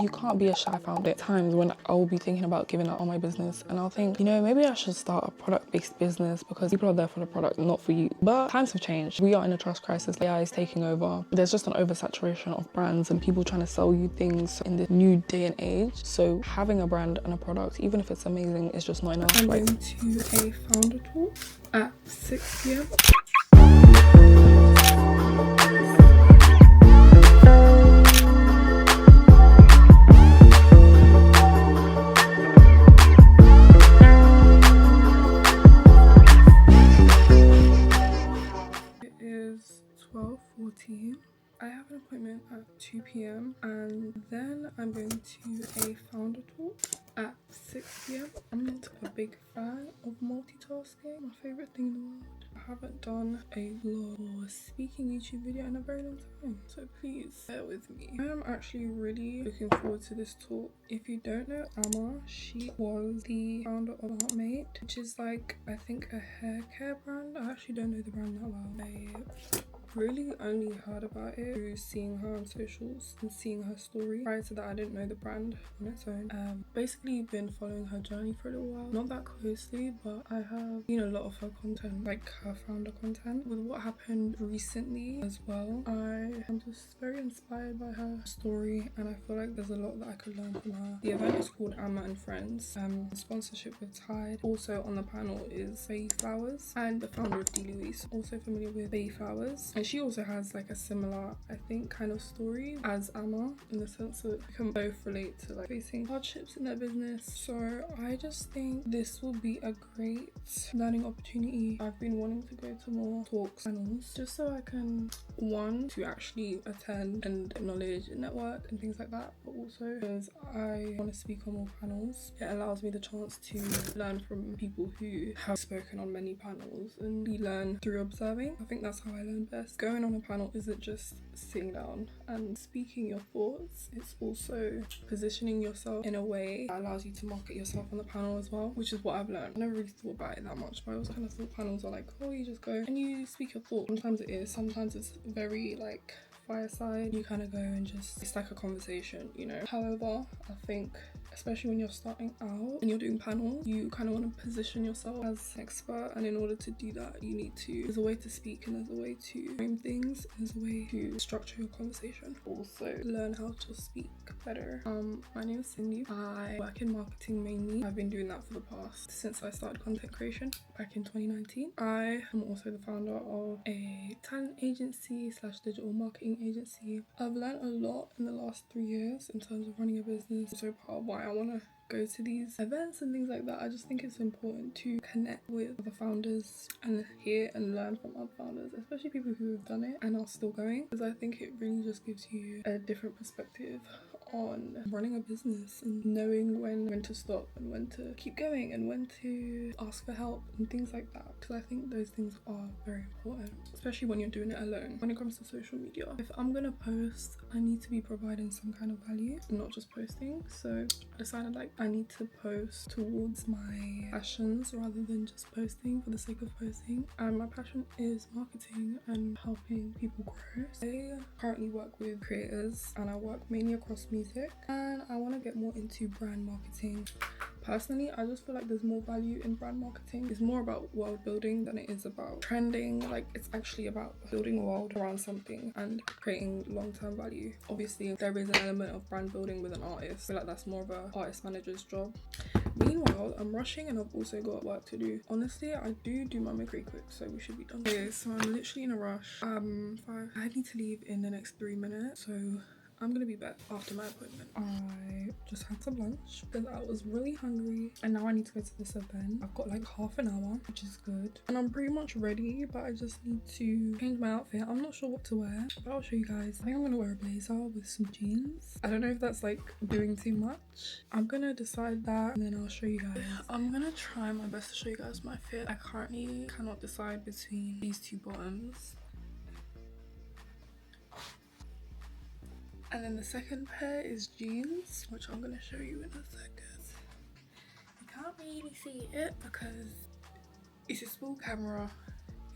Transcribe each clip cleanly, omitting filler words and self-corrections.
You can't be a shy founder. At times when I'll be thinking about giving up on my business and I'll think, you know, maybe I should start a product-based business because people are there for the product, not for you. But times have changed. We are in a trust crisis. AI is taking over. There's just an oversaturation of brands and people trying to sell you things in this new day and age. So having a brand and a product, even if it's amazing, is just not enough. I'm going to a founder talk at 6 p.m. It is 12:14. I have an appointment at 2 p.m. and then I'm going to a founder talk at 6 p.m. I'm not a big fan of multitasking, my favorite thing in the world. I haven't done a vlog or speaking YouTube video in a very long time, so please bear with me. I am actually really looking forward to this talk. If you don't know Amma, she was the founder of Heartmate, which is like, I think, a hair care brand. I actually don't know the brand that well. I really only heard about it through seeing her on socials and seeing her story. Prior to that, I didn't know the brand on its own. Basically been following her journey for a little while, not that closely, but I have seen a lot of her content, like her founder content. With what happened recently as well, I am just very inspired by her story and I feel like there's a lot that I could learn from her. The event is called Amma and Friends, sponsorship with Tide. Also on the panel is Bay Flowers and the founder of D. Louise, also familiar with Bay Flowers. And she also has like a similar, I think, kind of story as Amma, in the sense that we can both relate to like facing hardships in their business. So I just think this will be a great learning opportunity. I've been wanting to go to more talks, panels, just so I can, one, to actually attend and acknowledge and network and things like that, but also because I want to speak on more panels. It allows me the chance to learn from people who have spoken on many panels, and we learn through observing. I think that's how I learn best. Going on a panel isn't just sitting down and speaking your thoughts, it's also positioning yourself in a way that allows you to market yourself on the panel as well, which is what I've learned. I never really thought about it that much, but I always kind of thought panels are like, oh, you just go and you speak your thoughts. Sometimes it is, sometimes it's very like fireside, you kind of go and just, it's like a conversation, you know. However, I think especially when you're starting out and you're doing panels, you kind of want to position yourself as an expert, and in order to do that you need to, there's a way to speak and there's a way to frame things, there's a way to structure your conversation, also learn how to speak better. My name is Cindy. I work in marketing mainly. I've been doing that for the past, since I started content creation back in 2019. I am also the founder of a talent agency / digital marketing agency. I've learned a lot in the last 3 years in terms of running a business. So part of why I want to go to these events and things like that, I just think it's important to connect with other founders and hear and learn from other founders, especially people who have done it and are still going, because I think it really just gives you a different perspective on running a business and knowing when to stop and when to keep going and when to ask for help and things like that, because I think those things are very important, especially when you're doing it alone. When it comes to social media, if I'm gonna post, I need to be providing some kind of value and not just posting. So I decided like I need to post towards my passions rather than just posting for the sake of posting. And my passion is marketing and helping people grow. I currently work with creators and I work mainly across music, and I want to get more into brand marketing. Personally, I just feel like there's more value in brand marketing. It's more about world building than it is about trending. Like, it's actually about building a world around something and creating long-term value. Obviously, there is an element of brand building with an artist. I feel like that's more of a artist manager's job. Meanwhile, I'm rushing and I've also got work to do. Honestly, I do my makeup pretty quick, so we should be done. Okay, so I'm literally in a rush. I need to leave in the next 3 minutes, so I'm gonna be back after my appointment. I just had some lunch because I was really hungry, and now I need to go to this event. I've got like half an hour, which is good, and I'm pretty much ready, but I just need to change my outfit. I'm not sure what to wear, but I'll show you guys. I think I'm gonna wear a blazer with some jeans. I don't know if that's like doing too much. I'm gonna decide that and then I'll show you guys. I'm gonna try my best to show you guys my fit. I currently cannot decide between these two bottoms. And then the second pair is jeans, which I'm gonna show you in a second. You can't really see it because it's a small camera,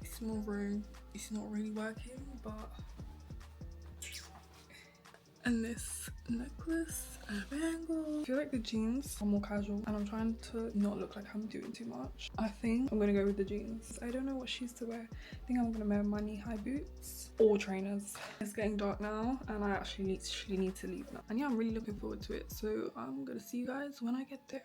it's a small room, it's not really working, but and this necklace and a bangle. I feel like the jeans are more casual and I'm trying to not look like I'm doing too much. I think I'm gonna go with the jeans. I don't know what shoes to wear. I think I'm gonna wear my knee-high boots or trainers. It's getting dark now and I actually need to leave now. And yeah, I'm really looking forward to it. So I'm gonna see you guys when I get there.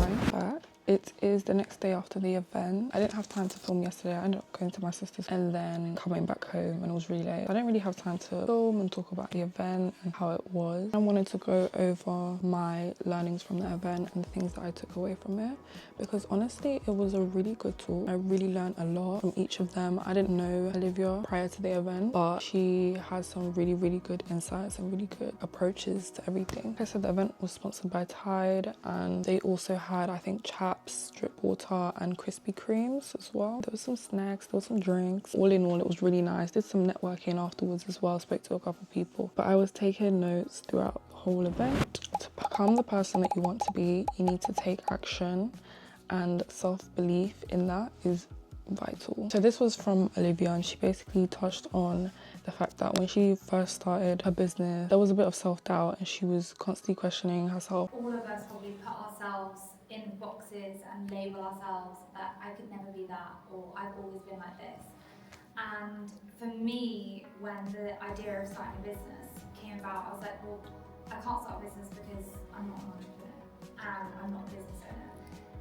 I'm back. It is the next day after the event. I didn't have time to film yesterday. I ended up going to my sister's and then coming back home, and it was really late. I didn't really have time to film and talk about the event and how it was. I wanted to go over my learnings from the event and the things that I took away from it, because honestly it was a really good talk. I really learned a lot from each of them. I didn't know Olivia prior to the event, but she has some really good insights and really good approaches to everything. Like I said, the event was sponsored by Tide, and they also had, I think, chaps, drip water and Krispy Kremes as well. There was some snacks, there was some drinks. All in all, it was really nice. Did some networking afterwards as well. Spoke to a couple of people, but I was taking notes throughout the whole event. To become the person that you want to be, you need to take action, and self-belief in that is vital. So this was from Olivia, and she basically touched on the fact that when she first started her business, there was a bit of self-doubt and she was constantly questioning herself. All of us probably put ourselves in boxes and label ourselves that I could never be that, or I've always been like this. And for me, when the idea of starting a business came about, I was like, well, I can't start a business because I'm not an entrepreneur and I'm not a business owner.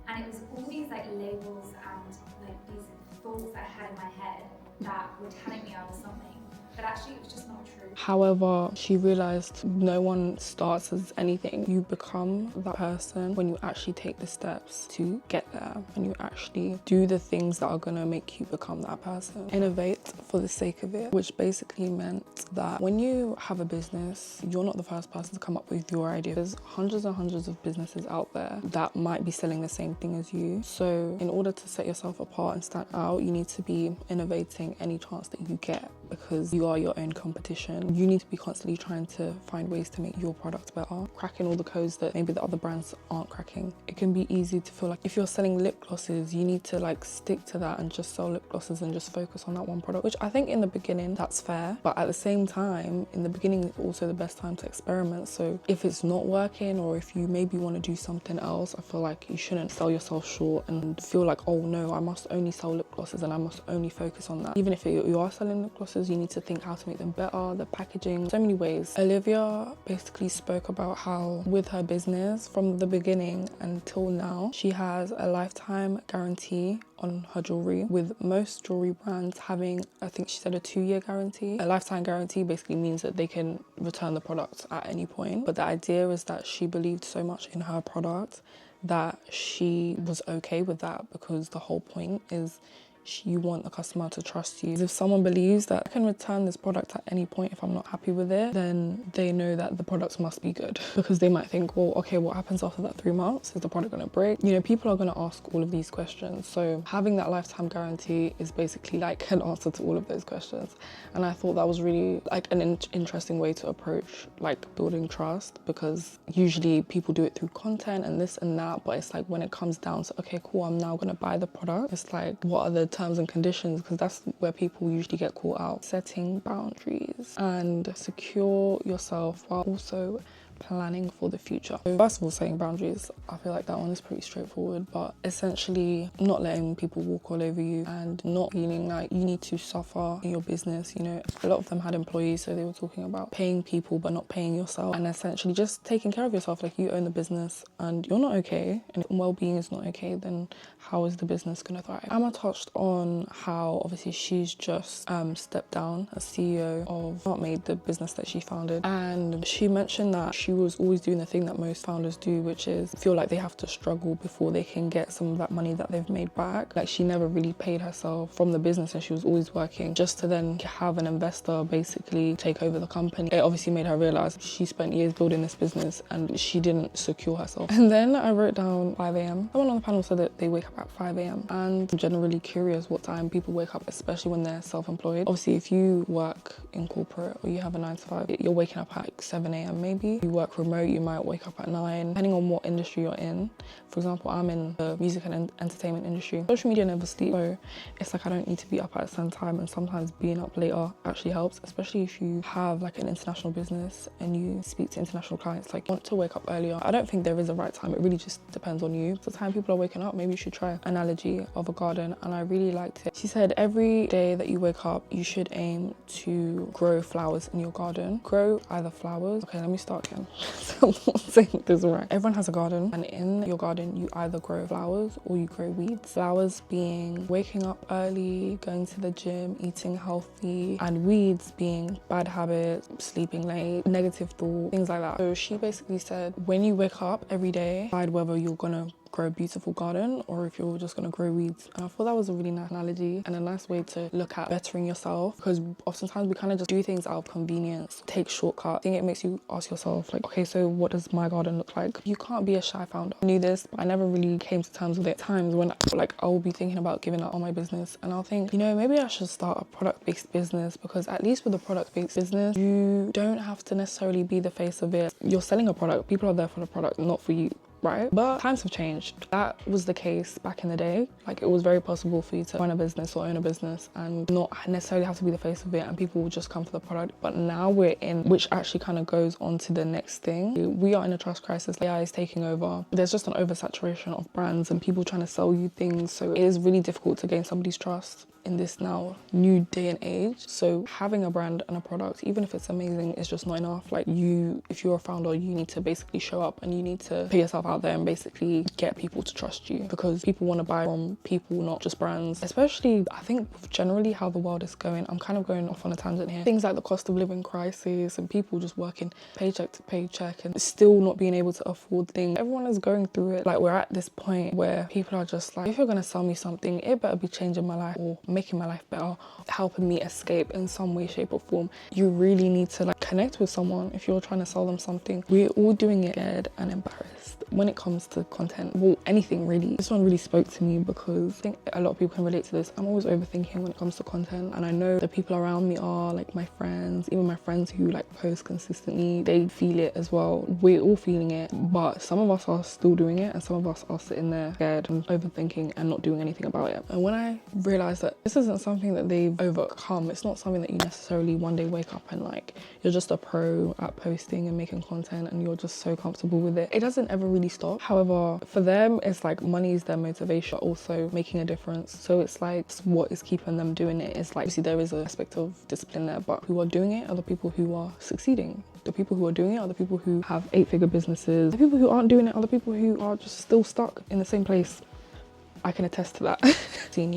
And it was all these like labels and like these thoughts that I had in my head that were telling me I was something, but actually it was just not true. However, she realized no one starts as anything. You become that person when you actually take the steps to get there, and you actually do the things that are gonna make you become that person. Innovate for the sake of it, which basically meant that when you have a business, you're not the first person to come up with your idea. There's hundreds and hundreds of businesses out there that might be selling the same thing as you. So in order to set yourself apart and stand out, you need to be innovating any chance that you get, because you are your own competition. You need to be constantly trying to find ways to make your product better, cracking all the codes that maybe the other brands aren't cracking. It can be easy to feel like if you're selling lip glosses, you need to like stick to that and just sell lip glosses and just focus on that one product, which I think in the beginning that's fair, but at the same time, in the beginning is also the best time to experiment. So if it's not working, or if you maybe want to do something else, I feel like you shouldn't sell yourself short and feel like, oh no, I must only sell lip glosses and I must only focus on that. Even if you are selling lip glosses, you need to think how to make them better, the packaging, so many ways. Olivia basically spoke about how with her business from the beginning until now, she has a lifetime guarantee on her jewelry, with most jewelry brands having, I think she said, a 2-year guarantee. A lifetime guarantee basically means that they can return the product at any point, but the idea is that she believed so much in her product that she was okay with that, because the whole point is you want the customer to trust you. If someone believes that I can return this product at any point if I'm not happy with it, then they know that the products must be good, because they might think, well, okay, what happens after that 3 months? Is the product gonna break? You know, people are gonna ask all of these questions. So having that lifetime guarantee is basically like an answer to all of those questions. And I thought that was really like an interesting way to approach like building trust, because usually people do it through content and this and that, but it's like when it comes down to, okay, cool, I'm now gonna buy the product, it's like, what are the terms and conditions? Because that's where people usually get caught out. Setting boundaries and secure yourself while also planning for the future. So first of all, setting boundaries, I feel like that one is pretty straightforward, but essentially not letting people walk all over you and not feeling like you need to suffer in your business. You know, a lot of them had employees, so they were talking about paying people but not paying yourself, and essentially just taking care of yourself. Like, you own the business and you're not okay, and if well-being is not okay, then how is the business gonna thrive? Emma touched on how obviously she's just stepped down as CEO of Not Made, the business that she founded, and she mentioned that she was always doing the thing that most founders do, which is feel like they have to struggle before they can get some of that money that they've made back. Like, she never really paid herself from the business, and she was always working just to then have an investor basically take over the company. It obviously made her realize she spent years building this business and she didn't secure herself. And then I wrote down 5 a.m. Someone on the panel said that they wake up at 5 a.m. and I'm generally curious what time people wake up, especially when they're self-employed. Obviously, if you work in corporate or you have a 9 to 5, you're waking up at 7 a.m. maybe. You work remote, you might wake up at 9, depending on what industry you're in. For example, I'm in the music and entertainment industry. Social media never sleeps, so it's like I don't need to be up at a certain time, and sometimes being up later actually helps, especially if you have like an international business and you speak to international clients. Like, you want to wake up earlier. I don't think there is a right time. It really just depends on you. The time people are waking up, maybe you should try analogy of a garden, and I really liked it. She said every day that you wake up, you should aim to grow flowers in your garden. Grow either flowers. Okay, let me start again. I'm not saying this right. Everyone has a garden, and in your garden, you either grow flowers or you grow weeds. Flowers being waking up early, going to the gym, eating healthy, and weeds being bad habits, sleeping late, negative thoughts, things like that. So she basically said, when you wake up every day, decide whether you're gonna grow a beautiful garden or if you're just gonna grow weeds. And I thought that was a really nice analogy and a nice way to look at bettering yourself, because oftentimes we kind of just do things out of convenience, take shortcuts. I think it makes you ask yourself, like, okay, so what does my garden look like? You can't be a shy founder. I knew this, but I never really came to terms with it. Times when like I will be thinking about giving up on my business, and I'll think, you know, maybe I should start a product-based business, because at least with a product-based business, you don't have to necessarily be the face of it. You're selling a product. People are there for the product, not for you. Right? But times have changed. That was the case back in the day. Like, it was very possible for you to run a business or own a business and not necessarily have to be the face of it, and people will just come for the product. But now we're in, which actually kind of goes on to the next thing. We are in a trust crisis. AI is taking over. There's just an oversaturation of brands and people trying to sell you things. So it is really difficult to gain somebody's trust in this now new day and age. So having a brand and a product, even if it's amazing, is just not enough. Like, if you're a founder, you need to basically show up and you need to put yourself out there and basically get people to trust you, because people want to buy from people, not just brands. Especially, I think, with generally how the world is going. I'm kind of going off on a tangent here. Things like the cost of living crisis and people just working paycheck to paycheck and still not being able to afford things. Everyone is going through it. Like, we're at this point where people are just like, if you're going to sell me something, it better be changing my life or making my life better, helping me escape in some way, shape or form. You really need to like connect with someone if you're trying to sell them something. We're all doing it scared and embarrassed when it comes to content. Well, anything really. This one really spoke to me because I think a lot of people can relate to this. I'm always overthinking when it comes to content, and I know the people around me are like my friends, even my friends who like post consistently, they feel it as well. We're all feeling it, but some of us are still doing it and some of us are sitting there scared and overthinking and not doing anything about it. And when I realized that this isn't something that they've overcome, it's not something that you necessarily one day wake up and like you're just a pro at posting and making content and you're just so comfortable with it. It doesn't ever really stop. However, for them, it's like money is their motivation, also making a difference. So it's like what is keeping them doing it. It's like, obviously there is an aspect of discipline there, but who are doing it are the people who are succeeding. The people who are doing it are the people who have 8-figure businesses. The people who aren't doing it are the people who are just still stuck in the same place. I can attest to that. Seeing,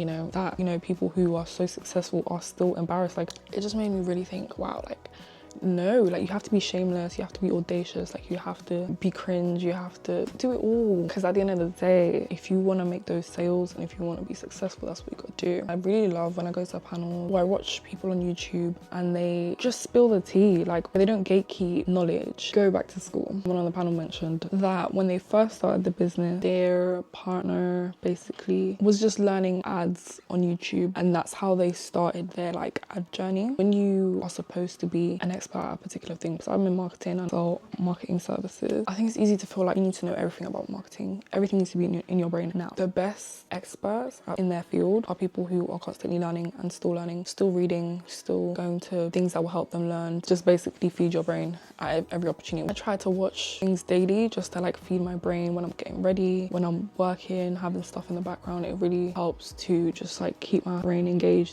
people who are so successful are still embarrassed. Like, it just made me really think, wow, like, no, like, you have to be shameless, you have to be audacious, like, you have to be cringe, you have to do it all. Because at the end of the day, if you want to make those sales and if you want to be successful, that's what you got to do. I really love when I go to a panel or I watch people on YouTube and they just spill the tea, like, they don't gatekeep knowledge. Go back to school. One on the panel mentioned that when they first started the business, their partner basically was just learning ads on YouTube, and that's how they started their like ad journey. When you are supposed to be an expert at a particular thing, so I'm in marketing and sell marketing services, I think it's easy to feel like you need to know everything about marketing. Everything needs to be in your brain. Now, the best experts in their field are people who are constantly learning, still reading, still going to things that will help them learn. Just basically feed your brain at every opportunity. I try to watch things daily just to like feed my brain when I'm getting ready, when I'm working, having stuff in the background. It really helps to just like keep my brain engaged.